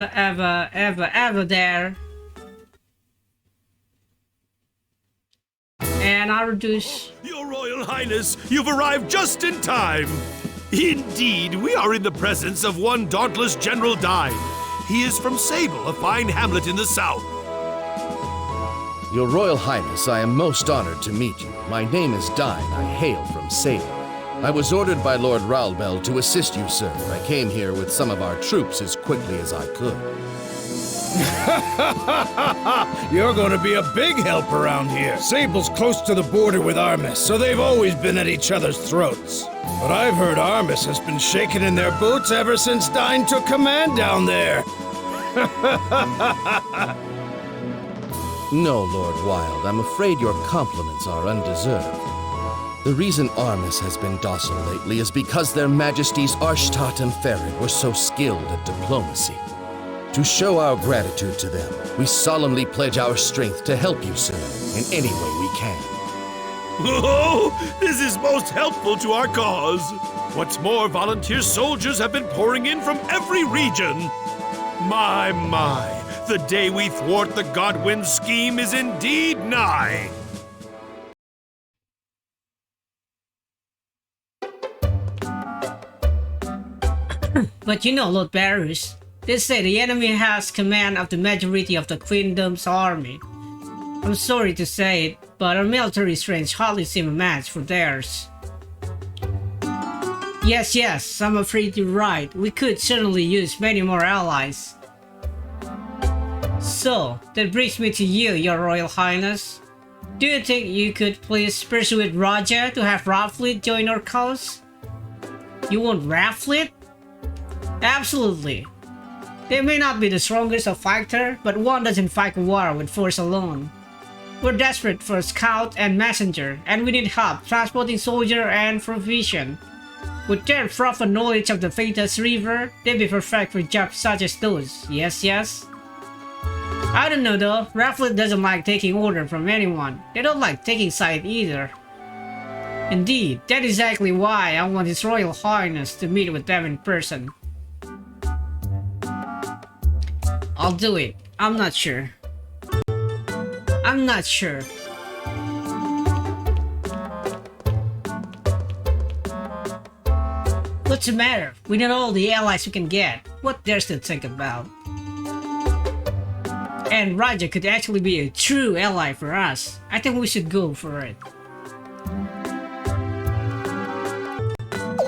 ever there. And I'll reduce. Your Royal Highness, you've arrived just in time. Indeed, we are in the presence of one dauntless General Dinn. He is from Sable, a fine hamlet in the south. Your Royal Highness, I am most honored to meet you. My name is Dinn. I hail from Sable. I was ordered by Lord Ralbel to assist you, sir. I came here with some of our troops as quickly as I could. You're going to be a big help around here. Sable's close to the border with Armis, so they've always been at each other's throats. But I've heard Armis has been shaking in their boots ever since Dinn took command down there. No, Lord Wild, I'm afraid your compliments are undeserved. The reason Armis has been docile lately is because their Majesties Arshtat and Ferid were so skilled at diplomacy. To show our gratitude to them, we solemnly pledge our strength to help you, sir, in any way we can. Oh, this is most helpful to our cause. What's more, volunteer soldiers have been pouring in from every region. My, the day we thwart the Godwin scheme is indeed nigh. But you know, Lord Barus, they say the enemy has command of the majority of the Queendom's army. I'm sorry to say it, but our military strength hardly seem a match for theirs. Yes, I'm afraid you're right. We could certainly use many more allies. So, that brings me to you, Your Royal Highness. Do you think you could please persuade Raja to have Raflit join our cause? You want Raflit? Absolutely. They may not be the strongest of fighter, but one doesn't fight a war with force alone. We're desperate for a scout and messenger, and we need help transporting soldier and provision. With their proper knowledge of the Thetas River, they'd be perfect for jobs such as those. Yes. I don't know though, Raflit doesn't like taking order from anyone. They don't like taking side either. Indeed, that's exactly why I want His Royal Highness to meet with them in person. I'll do it. I'm not sure. What's the matter? We need all the allies we can get. What there's to think about? And Raja could actually be a true ally for us. I think we should go for it.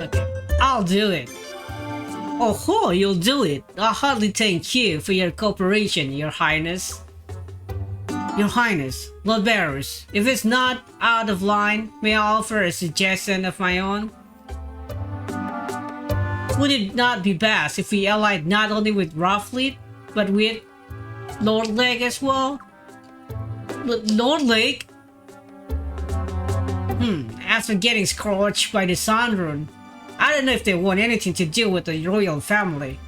Okay, I'll do it. Oh, you'll do it. I'll hardly thank you for your cooperation, Your Highness. Your Highness, Lord Barus, if it's not out of line, may I offer a suggestion of my own? Would it not be best if we allied not only with Raflit, but with Lord Lake as well? Lord Lake? After getting scorched by the Sun Rune, I don't know if they want anything to do with the royal family.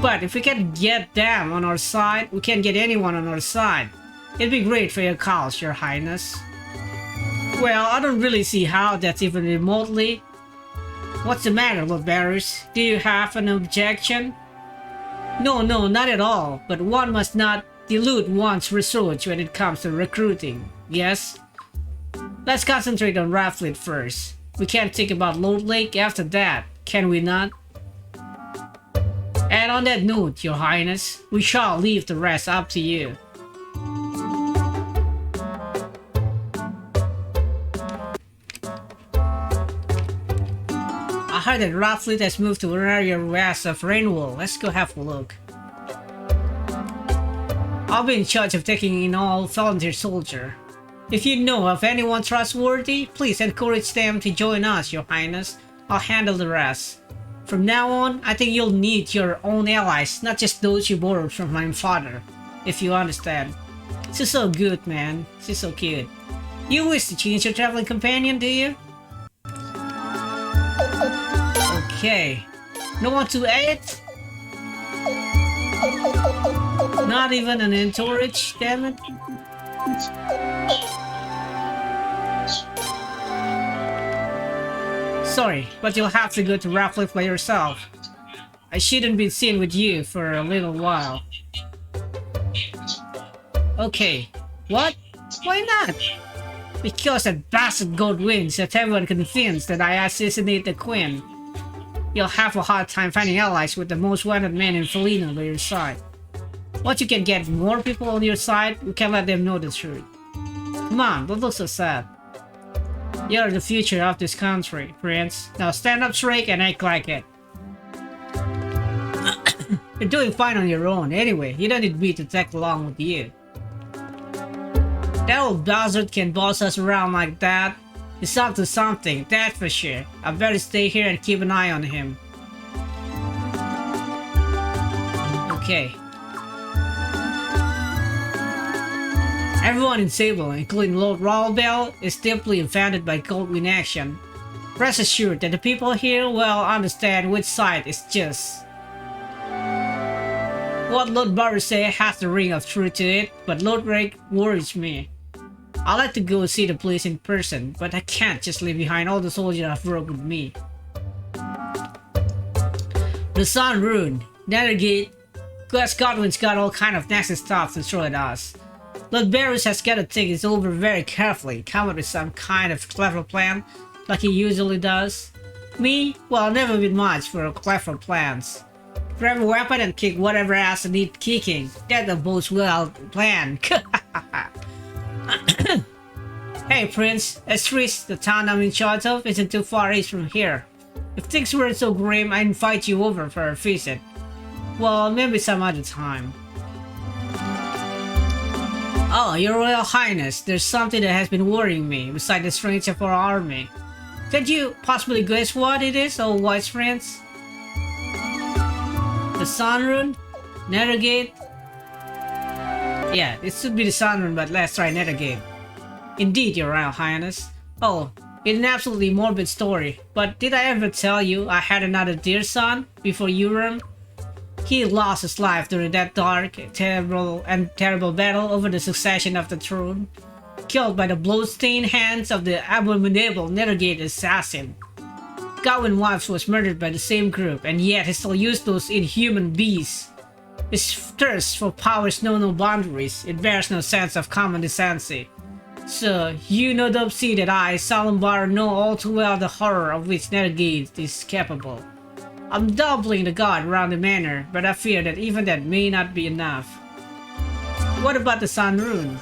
But if we can get them on our side, we can get anyone on our side. It'd be great for your cause, Your Highness. Well, I don't really see how that's even remotely. What's the matter, Lord Barus? Do you have an objection? No, not at all. But one must not dilute one's research when it comes to recruiting. Yes? Let's concentrate on Raflit first. We can't think about Lord Lake after that, can we not? And on that note, Your Highness, we shall leave the rest up to you. I heard that Raflit has moved to an area west of Rainwall. Let's go have a look. I'll be in charge of taking in all volunteer soldier. If you know of anyone trustworthy, please encourage them to join us, Your Highness. I'll handle the rest. From now on, I think you'll need your own allies, not just those you borrowed from my father, if you understand. She's so good, man. She's so cute. You wish to change your traveling companion, do you? Okay. No one to aid? Not even an entourage, damn it. Sorry, but you'll have to go to Raflit by yourself. I shouldn't be seen with you for a little while. Okay. What? Why not? Because that bastard gold wins that everyone convinced that I assassinate the queen. You'll have a hard time finding allies with the most wanted man in Falena by your side. Once you can get more people on your side, you can let them know the truth. Come on, don't look so sad. You're the future of this country, Prince. Now stand up straight and act like it. You're doing fine on your own. Anyway, you don't need me to tag along with you. That old bastard can boss us around like that. He's up to something, that's for sure. I better stay here and keep an eye on him. Okay. Everyone in Sable, including Lord Rawlbell, is deeply offended by cold inaction. Rest assured that the people here will understand which side is just. What Lord Barry said has the ring of truth to it, but Lord Rake worries me. I'd like to go see the place in person, but I can't just leave behind all the soldiers I've brought with me. The Sun Rune, Nethergate, Gus Godwin's got all kind of nasty stuff to throw at us. Lord Barris has got to think this over very carefully, come up with some kind of clever plan, like he usually does. Me? Well, I've never been much for clever plans. Grab a weapon and kick whatever ass need kicking. That's a most well plan. Hey Prince, Estris, the town I'm in charge of, isn't too far east from here. If things weren't so grim, I'd invite you over for a visit. Well, maybe some other time. Oh, Your Royal Highness, there's something that has been worrying me, besides the strength of our army. Could you possibly guess what it is, oh wise friends? The Sun Rune? Nethergate? Yeah, it should be the Sun Rune, but let's try Nethergate. Indeed, Your Royal Highness. Oh, it's an absolutely morbid story, but did I ever tell you I had another dear son before Urim? He lost his life during that dark, terrible battle over the succession of the throne, killed by the blood-stained hands of the abominable Nethergate assassin. Godwin's wife was murdered by the same group, and yet he still used those inhuman beasts. His thirst for power knows no boundaries, it bears no sense of common decency. So, you no doubt see that I, Salambar, know all too well the horror of which Nethergate is capable. I'm doubling the guard around the manor, but I fear that even that may not be enough. What about the Sun Rune?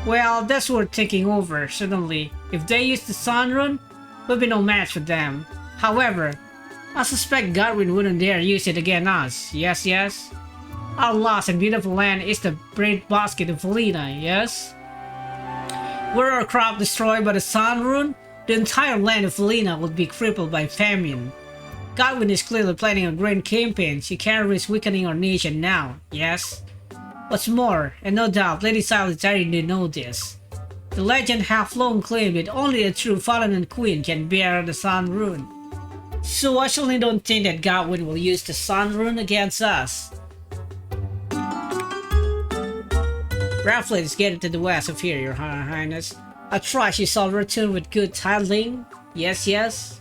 Well, that's worth thinking over, certainly. If they use the Sun Rune, we'll be no match for them. However, I suspect Godwin wouldn't dare use it against us, yes? Our lost and beautiful land is the bread basket of Falena, yes? Were our crop destroyed by the Sun Rune, the entire land of Falena would be crippled by famine. Godwin is clearly planning a grand campaign. She can't risk weakening our nation now, yes? What's more, and no doubt Lady Solitary didn't know this, the legend have long claimed that only a true Fallen Queen can bear the Sun Rune. So I certainly don't think that Godwin will use the Sun Rune against us. Rafflet is getting to the west of here, Your Highness. I trust you shall return with good tidings. Yes?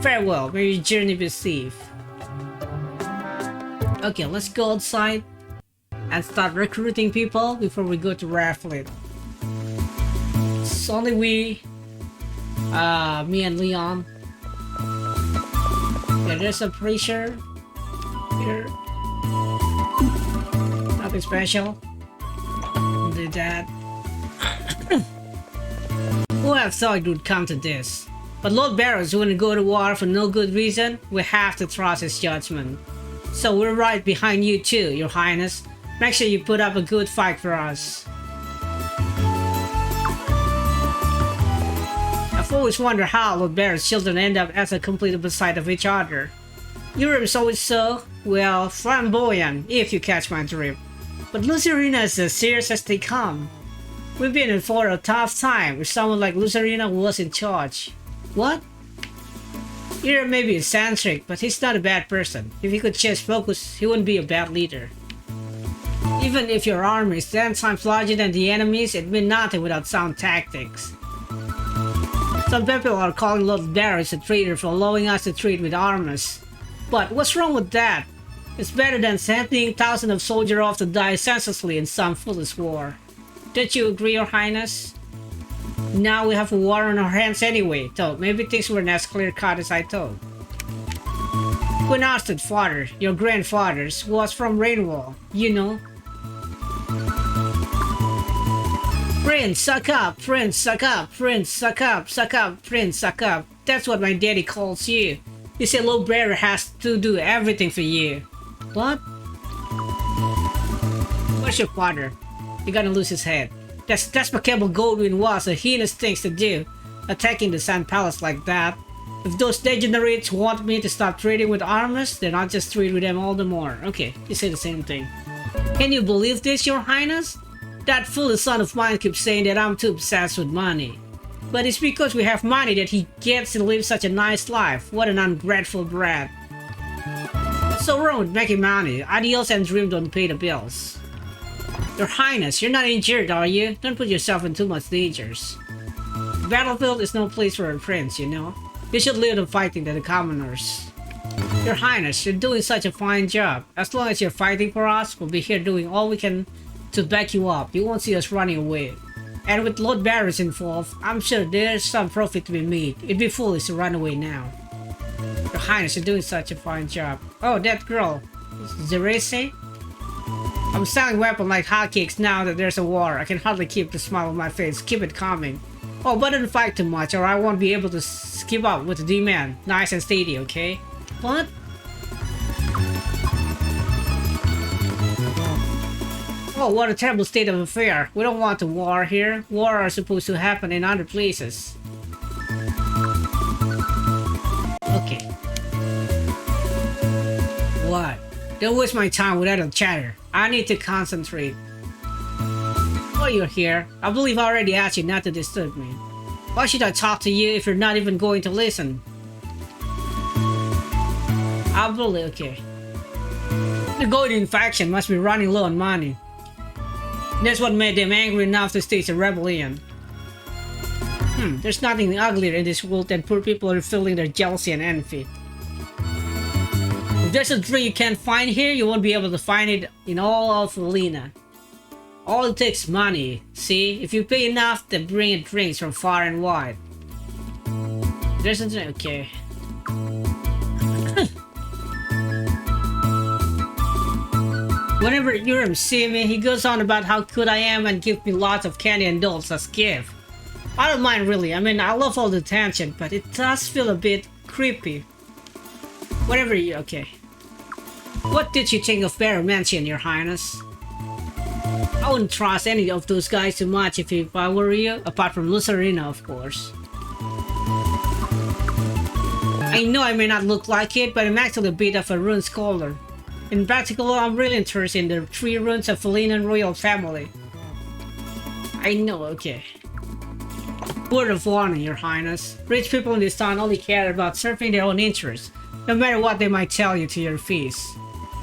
Farewell, may your journey be safe. Okay, let's go outside and start recruiting people before we go to Rafflet. It's only me and Leon. Yeah, there's a pressure here. Nothing special. Do that. Who have thought it would come to this? But Lord Barrows wouldn't go to war for no good reason. We have to trust his judgment. So we're right behind you too, Your Highness. Make sure you put up a good fight for us. I've always wondered how Lord Barrows' children end up as a complete opposite of each other. Europe's always so, well, flamboyant, if you catch my drift. But Lucirina is as serious as they come. We've been in for a tough time with someone like Lucirina who was in charge. What? Europe may be eccentric, but he's not a bad person. If he could just focus, he wouldn't be a bad leader. Even if your army is 10 times larger than the enemy's, it means nothing without sound tactics. Some people are calling Lord Darius a traitor for allowing us to trade with armies. But what's wrong with that? It's better than sending thousands of soldiers off to die senselessly in some foolish war. Don't you agree, Your Highness? Now we have a war on our hands anyway, though maybe things weren't as clear-cut as I thought. Queen Austin's father, your grandfather's, was from Rainwall, you know. Prince, suck up, Prince, suck up, Prince, suck up, suck up, Prince, suck up. That's what my daddy calls you. He said Lord Bearer has to do everything for you. What? Where's your father? You're gonna lose his head. That's what Cable Goldwyn was, a heinous things to do. Attacking the Sand Palace like that. If those degenerates want me to stop trading with armies, then I'll just trade with them all the more. Okay, you say the same thing. Can you believe this, Your Highness? That foolish son of mine keeps saying that I'm too obsessed with money. But it's because we have money that he gets to live such a nice life. What an ungrateful brat. What's so wrong with making money? Ideals and dreams don't pay the bills. Your Highness, you're not injured, are you? Don't put yourself in too much dangers. The battlefield is no place for a prince, you know. You should leave them fighting to the commoners. Your Highness, you're doing such a fine job. As long as you're fighting for us, we'll be here doing all we can to back you up. You won't see us running away. And with Lord Barris involved, I'm sure there's some profit to be made. It'd be foolish to run away now. Your Highness, you're doing such a fine job. Oh, that girl. Zerese? I'm selling weapons like hotcakes now that there's a war. I can hardly keep the smile on my face. Keep it coming. Oh, but don't fight too much or I won't be able to keep up with the demand. Nice and steady, okay? What? Oh, what a terrible state of affair. We don't want a war here. War are supposed to happen in other places. Okay. What? Don't waste my time with idle chatter. I need to concentrate. While you're here, I believe I already asked you not to disturb me. Why should I talk to you if you're not even going to listen? I believe, okay. The Golden faction must be running low on money. That's what made them angry enough to stage a rebellion. There's nothing uglier in this world than poor people are feeling their jealousy and envy. If there's a drink you can't find here, you won't be able to find it in all of Falena. All it takes is money, see? If you pay enough, they bring in drinks from far and wide. There's a drink, okay. Whenever Urim sees me, he goes on about how good I am and gives me lots of candy and dolls as gift. I don't mind really, I mean I love all the attention, but it does feel a bit creepy. Whatever you, okay. What did you think of Bear Mansion, Your Highness? I wouldn't trust any of those guys too much if I were you, apart from Lucerina, of course. I know I may not look like it, but I'm actually a bit of a rune scholar. In particular, I'm really interested in the 3 runes of Falenan royal family. I know, okay. Word of warning, Your Highness. Rich people in this town only care about serving their own interests, no matter what they might tell you to your face.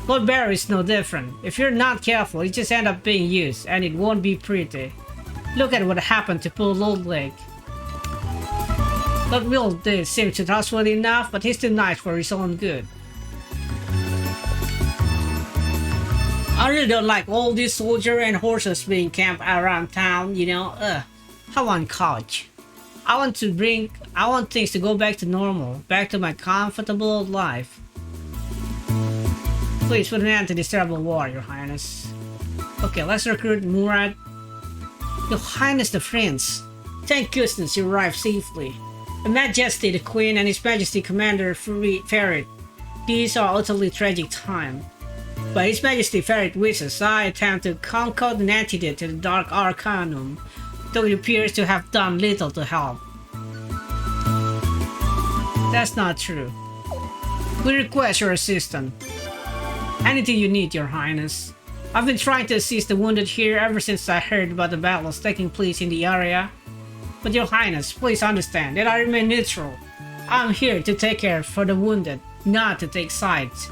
Lord Barry is no different. If you're not careful, you just end up being used, and it won't be pretty. Look at what happened to poor Lord Lake. Lord Will did seem to trustworthy enough, but he's too nice for his own good. I really don't like all these soldiers and horses being camped around town, you know. I want couch. I want things to go back to normal, back to my comfortable old life. Please put an end to this terrible war, Your Highness. Okay, let's recruit Murad. Your Highness the Prince. Thank goodness you arrived safely. Her Majesty the Queen and His Majesty Commander Ferret. These are utterly tragic times. By His Majesty Ferret wishes, I attempt to concoct an antidote to the Dark Arcanum, though it appears to have done little to help. That's not true. We request your assistance. Anything you need, Your Highness. I've been trying to assist the wounded here ever since I heard about the battles taking place in the area. But Your Highness, please understand that I remain neutral. I'm here to take care for the wounded, not to take sides.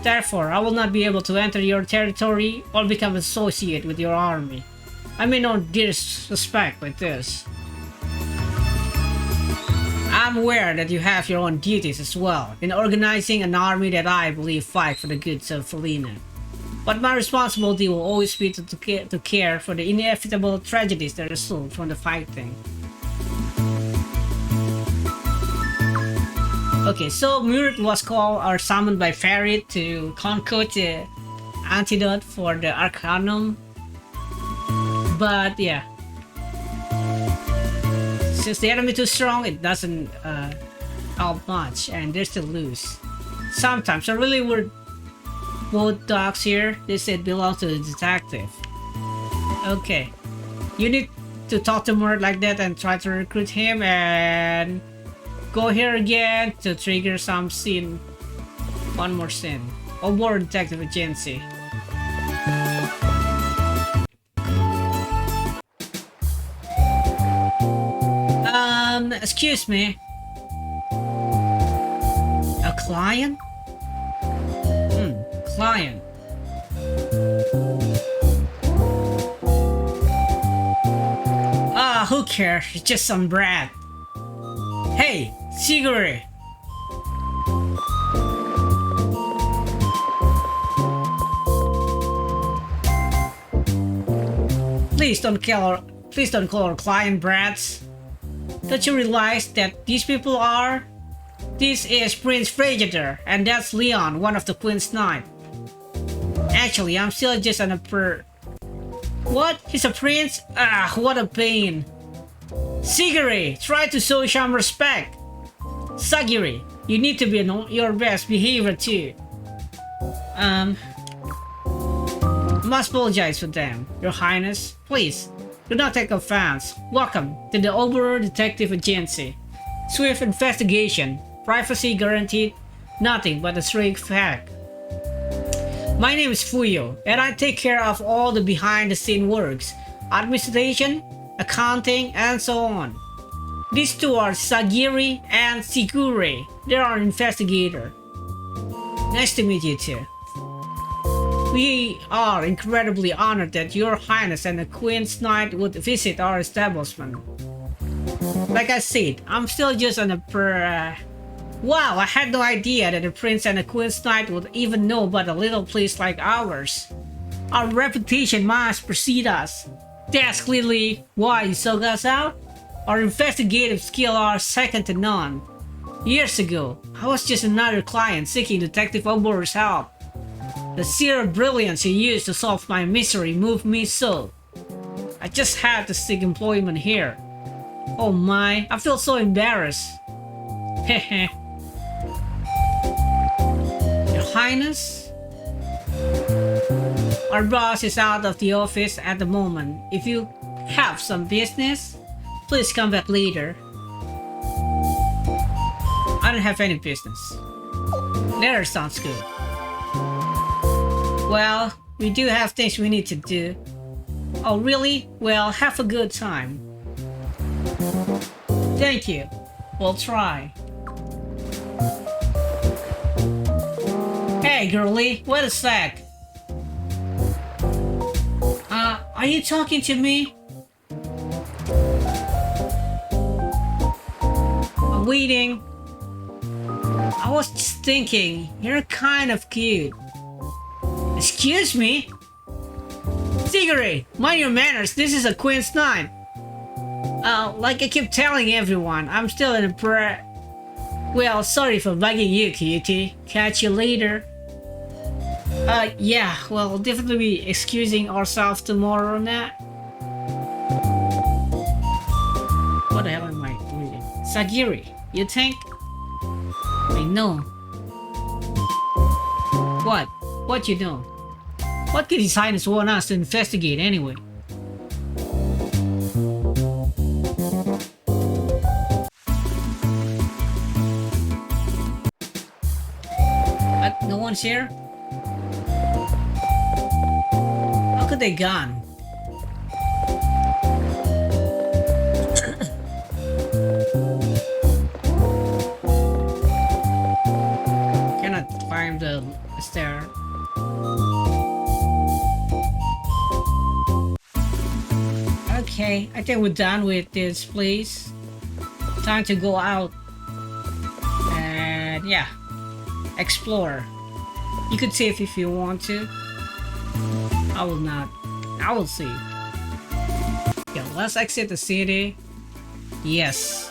Therefore, I will not be able to enter your territory or become associated with your army. I mean no disrespect with this. I'm aware that you have your own duties as well in organizing an army that I believe fight for the goods of Falena. But my responsibility will always be to care for the inevitable tragedies that result from the fighting. Okay, so Murid was called or summoned by Fairy to concoct the antidote for the Arcanum. But yeah, since the enemy too strong, it doesn't help much, and they still lose. Sometimes I really would both dogs here. They said belong to the detective. Okay, you need to talk to Murid like that and try to recruit him, and go here again to trigger some scene. One more scene. Onboard detective agency. Excuse me. A client? Client. Who cares? It's just some brat. Hey, Siguri! Please don't call our client brats. Don't you realize that these people are? This is Prince Freyjadour, and that's Leon, one of the Queen's Knight. Actually, I'm still just an What? He's a prince? Ah, what a pain. Siguri, try to show some respect. Sagiri, you need to be your best behavior too. Must apologize for them, Your Highness. Please, do not take offense. Welcome to the Overall Detective Agency. Swift investigation, privacy guaranteed, nothing but a straight fact. My name is Fuyo, and I take care of all the behind-the-scene works, administration, accounting, and so on. These two are Sagiri and Sigure. They are investigator. Nice to meet you too. We are incredibly honored that Your Highness and the Queen's Knight would visit our establishment. Like I said, I'm still just on a Wow, I had no idea that the Prince and the Queen's Knight would even know about a little place like ours. Our reputation must precede us. That's clearly why you sought us out. Our investigative skills are second to none. Years ago, I was just another client seeking Detective Obor's help. The sheer brilliance he used to solve my mystery moved me so. I just had to seek employment here. Oh my, I feel so embarrassed. Hehe. Your Highness? Our boss is out of the office at the moment. If you have some business, please come back later. I don't have any business. Later sounds good. Well, we do have things we need to do. Oh really? Well, have a good time. Thank you. We'll try. Hey girlie, wait a sec. Are you talking to me? I'm waiting. I was just thinking, you're kind of cute. Excuse me? Siguri, mind your manners, this is a Queen's Knight. Like I keep telling everyone, I'm still in a Well, sorry for bugging you, cutie. Catch you later. Yeah, well, definitely be excusing ourselves tomorrow on that. What the hell am I reading? Sagiri, you think? I know. What? What you know? What could His Highness want us to investigate anyway? No one's here? How could they gone? Cannot climb the stair. Okay, I think we're done with this, please. Time to go out yeah. Explore. You could save if you want to. I will not. I will see. Okay, let's exit the city. Yes.